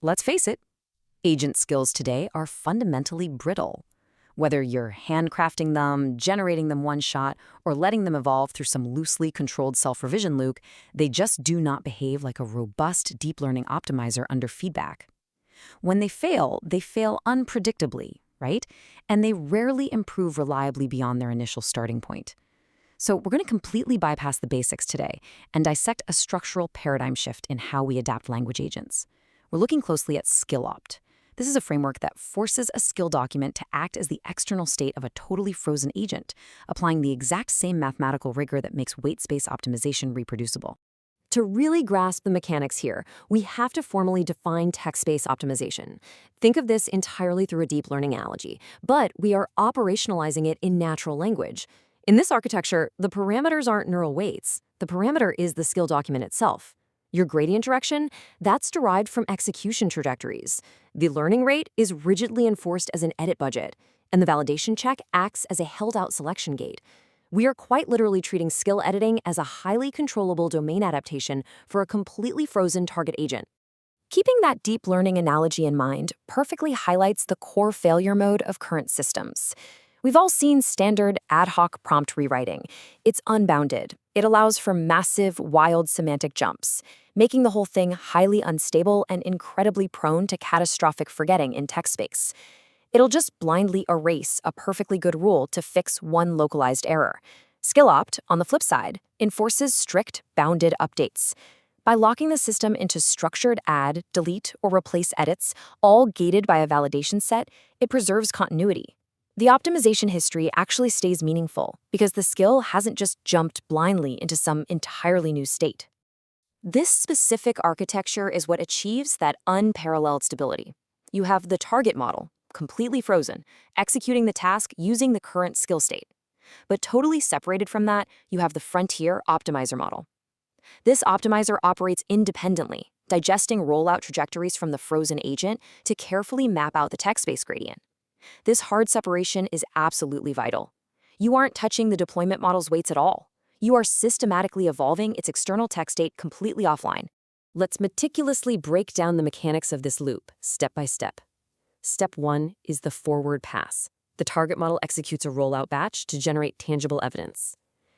let's face it, agent skills today are fundamentally brittle. Whether you're handcrafting them, generating them one shot, or letting them evolve through some loosely controlled self-revision loop, they just do not behave like a robust deep learning optimizer under feedback. When they fail unpredictably, right? And they rarely improve reliably beyond their initial starting point. So we're going to completely bypass the basics today and dissect a structural paradigm shift in how we adapt language agents. We're looking closely at SkillOpt. This is a framework that forces a skill document to act as the external state of a totally frozen agent, applying the exact same mathematical rigor that makes weight space optimization reproducible. To really grasp the mechanics here, we have to formally define text-based optimization. Think of this entirely through a deep learning analogy, but we are operationalizing it in natural language. In this architecture, the parameters aren't neural weights. The parameter is the skill document itself. Your gradient direction, that's derived from execution trajectories. The learning rate is rigidly enforced as an edit budget, and the validation check acts as a held-out selection gate. We are quite literally treating skill editing as a highly controllable domain adaptation for a completely frozen target agent. Keeping that deep learning analogy in mind perfectly highlights the core failure mode of current systems. We've all seen standard ad hoc prompt rewriting. It's unbounded. It allows for massive, wild semantic jumps, making the whole thing highly unstable and incredibly prone to catastrophic forgetting in text space. It'll just blindly erase a perfectly good rule to fix one localized error. SkillOpt, on the flip side, enforces strict, bounded updates. By locking the system into structured add, delete, or replace edits, all gated by a validation set, it preserves continuity. The optimization history actually stays meaningful because the skill hasn't just jumped blindly into some entirely new state. This specific architecture is what achieves that unparalleled stability. You have the target model, completely frozen, executing the task using the current skill state. But totally separated from that, you have the frontier optimizer model. This optimizer operates independently, digesting rollout trajectories from the frozen agent to carefully map out the text-based gradient. This hard separation is absolutely vital. You aren't touching the deployment model's weights at all. You are systematically evolving its external text state completely offline. Let's meticulously break down the mechanics of this loop, step by step. Step 1 is the forward pass. The target model executes a rollout batch to generate tangible evidence.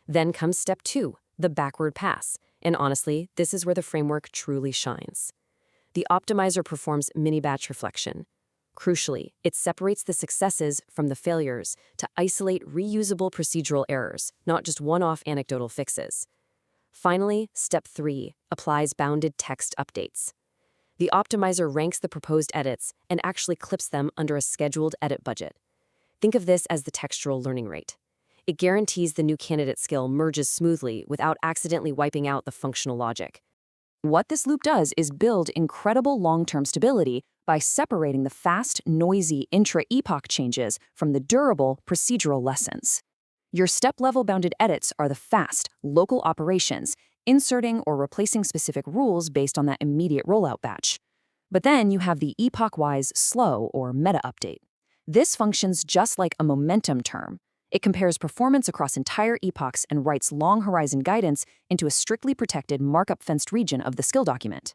Then comes step 2, the backward pass. And honestly, this is where the framework truly shines. The optimizer performs mini-batch reflection. Crucially, it separates the successes from the failures to isolate reusable procedural errors, not just one-off anecdotal fixes. Finally, step 3 applies bounded text updates. The optimizer ranks the proposed edits and actually clips them under a scheduled edit budget. Think of this as the textural learning rate. It guarantees the new candidate skill merges smoothly without accidentally wiping out the functional logic. What this loop does is build incredible long-term stability by separating the fast, noisy intra-epoch changes from the durable procedural lessons. Your step-level bounded edits are the fast, local operations, inserting or replacing specific rules based on that immediate rollout batch. But then you have the epoch-wise slow or meta update. This functions just like a momentum term. It compares performance across entire epochs and writes long-horizon guidance into a strictly protected markup-fenced region of the skill document.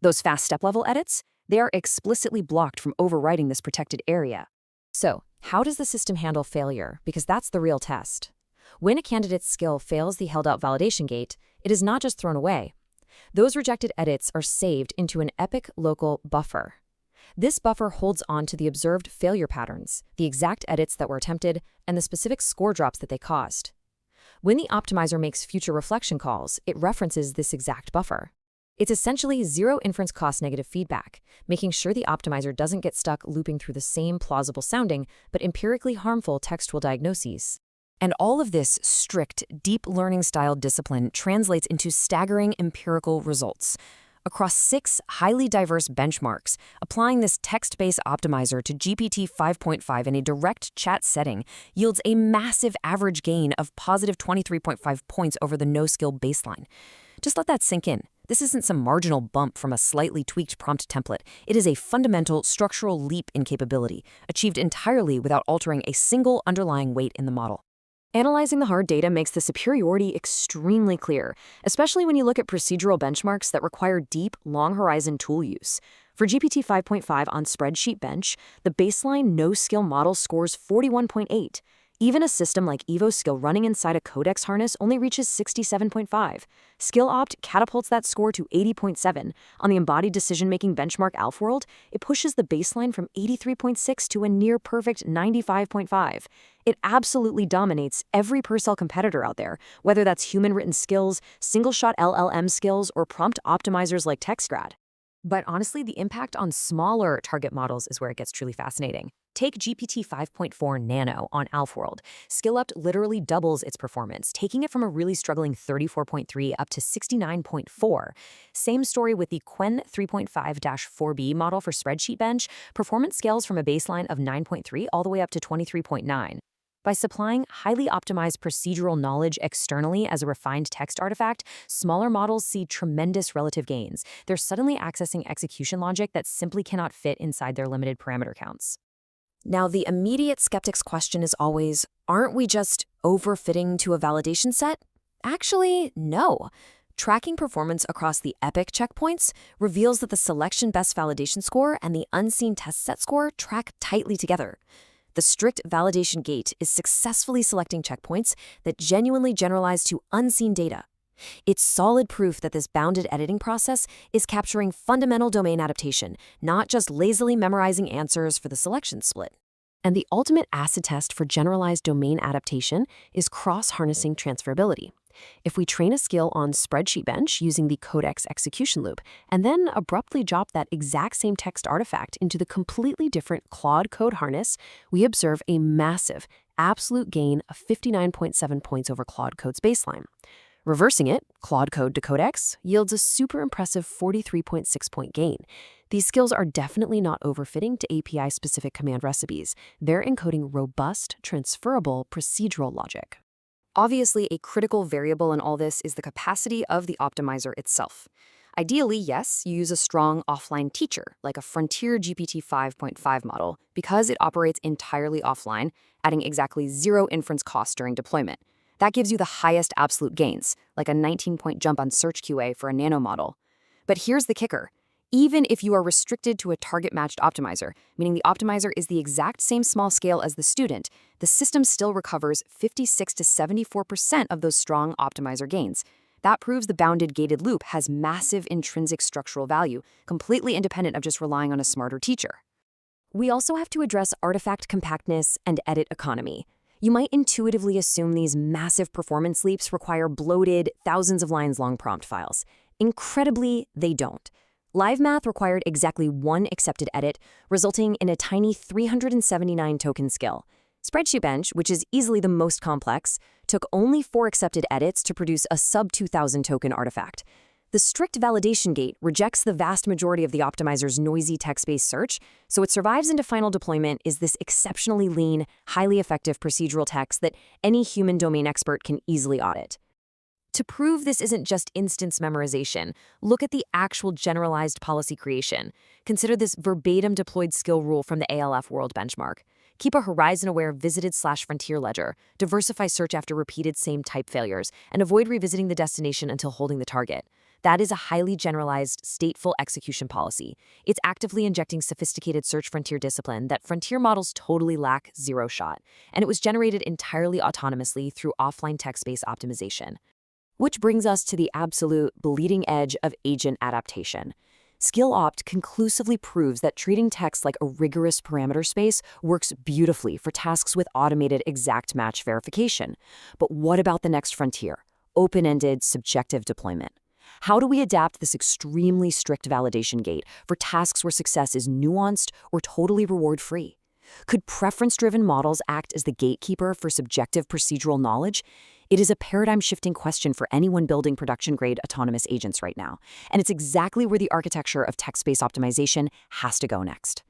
Those fast step-level edits, they are explicitly blocked from overwriting this protected area. So, how does the system handle failure? Because that's the real test. When a candidate's skill fails the held-out validation gate, it is not just thrown away. Those rejected edits are saved into an epoch local buffer. This buffer holds on to the observed failure patterns, the exact edits that were attempted, and the specific score drops that they caused. When the optimizer makes future reflection calls, it references this exact buffer. It's essentially zero inference cost negative feedback, making sure the optimizer doesn't get stuck looping through the same plausible sounding but empirically harmful textual diagnoses. And all of this strict, deep learning style discipline translates into staggering empirical results. Across 6 highly diverse benchmarks, applying this text-based optimizer to GPT 5.5 in a direct chat setting yields a massive average gain of positive 23.5 points over the no-skill baseline. Just let that sink in. This isn't some marginal bump from a slightly tweaked prompt template. It is a fundamental structural leap in capability, achieved entirely without altering a single underlying weight in the model. Analyzing the hard data makes the superiority extremely clear, especially when you look at procedural benchmarks that require deep, long-horizon tool use. For GPT 5.5 on Spreadsheet Bench, the baseline no-skill model scores 41.8. Even a system like EvoSkill running inside a Codex harness only reaches 67.5. SkillOpt catapults that score to 80.7. On the embodied decision-making benchmark AlfWorld, it pushes the baseline from 83.6 to a near-perfect 95.5. It absolutely dominates every per-cell competitor out there, whether that's human-written skills, single-shot LLM skills, or prompt optimizers like TextGrad. But honestly, the impact on smaller target models is where it gets truly fascinating. Take GPT 5.4 Nano on AlfWorld. SkillOpt literally doubles its performance, taking it from a really struggling 34.3 up to 69.4. Same story with the Qwen 3.5-4B model for Spreadsheet Bench. Performance scales from a baseline of 9.3 all the way up to 23.9. By supplying highly optimized procedural knowledge externally as a refined text artifact, smaller models see tremendous relative gains. They're suddenly accessing execution logic that simply cannot fit inside their limited parameter counts. Now, the immediate skeptic's question is always, aren't we just overfitting to a validation set? Actually, no. Tracking performance across the epoch checkpoints reveals that the selection best validation score and the unseen test set score track tightly together. The strict validation gate is successfully selecting checkpoints that genuinely generalize to unseen data. It's solid proof that this bounded editing process is capturing fundamental domain adaptation, not just lazily memorizing answers for the selection split. And the ultimate acid test for generalized domain adaptation is cross-harnessing transferability. If we train a skill on Spreadsheet Bench using the Codex execution loop, and then abruptly drop that exact same text artifact into the completely different Claude code harness, we observe a massive, absolute gain of 59.7 points over Claude Code's baseline. Reversing it, Claude Code to Codex, yields a super impressive 43.6-point gain. These skills are definitely not overfitting to API-specific command recipes. They're encoding robust, transferable procedural logic. Obviously, a critical variable in all this is the capacity of the optimizer itself. Ideally, yes, you use a strong offline teacher, like a Frontier GPT 5.5 model, because it operates entirely offline, adding exactly zero inference cost during deployment. That gives you the highest absolute gains, like a 19-point jump on Search QA for a nano model. But here's the kicker. Even if you are restricted to a target-matched optimizer, meaning the optimizer is the exact same small scale as the student, the system still recovers 56 to 74% of those strong optimizer gains. That proves the bounded gated loop has massive intrinsic structural value, completely independent of just relying on a smarter teacher. We also have to address artifact compactness and edit economy. You might intuitively assume these massive performance leaps require bloated, thousands of lines long prompt files. Incredibly, they don't. Live math required exactly one accepted edit, resulting in a tiny 379 token skill. Spreadsheet Bench, which is easily the most complex, took only 4 accepted edits to produce a sub-2,000 token artifact. The strict validation gate rejects the vast majority of the optimizer's noisy text-based search, so it survives into final deployment is this exceptionally lean, highly effective procedural text that any human domain expert can easily audit. To prove this isn't just instance memorization, look at the actual generalized policy creation. Consider this verbatim deployed skill rule from the ALfWorld benchmark. Keep a horizon-aware visited/frontier ledger, diversify search after repeated same-type failures, and avoid revisiting the destination until holding the target. That is a highly generalized, stateful execution policy. It's actively injecting sophisticated search frontier discipline that frontier models totally lack zero shot, and it was generated entirely autonomously through offline text-based optimization. Which brings us to the absolute bleeding edge of agent adaptation. SkillOpt conclusively proves that treating text like a rigorous parameter space works beautifully for tasks with automated exact match verification. But what about the next frontier? Open-ended, subjective deployment. How do we adapt this extremely strict validation gate for tasks where success is nuanced or totally reward-free? Could preference-driven models act as the gatekeeper for subjective procedural knowledge? It is a paradigm-shifting question for anyone building production-grade autonomous agents right now, and it's exactly where the architecture of text-based optimization has to go next.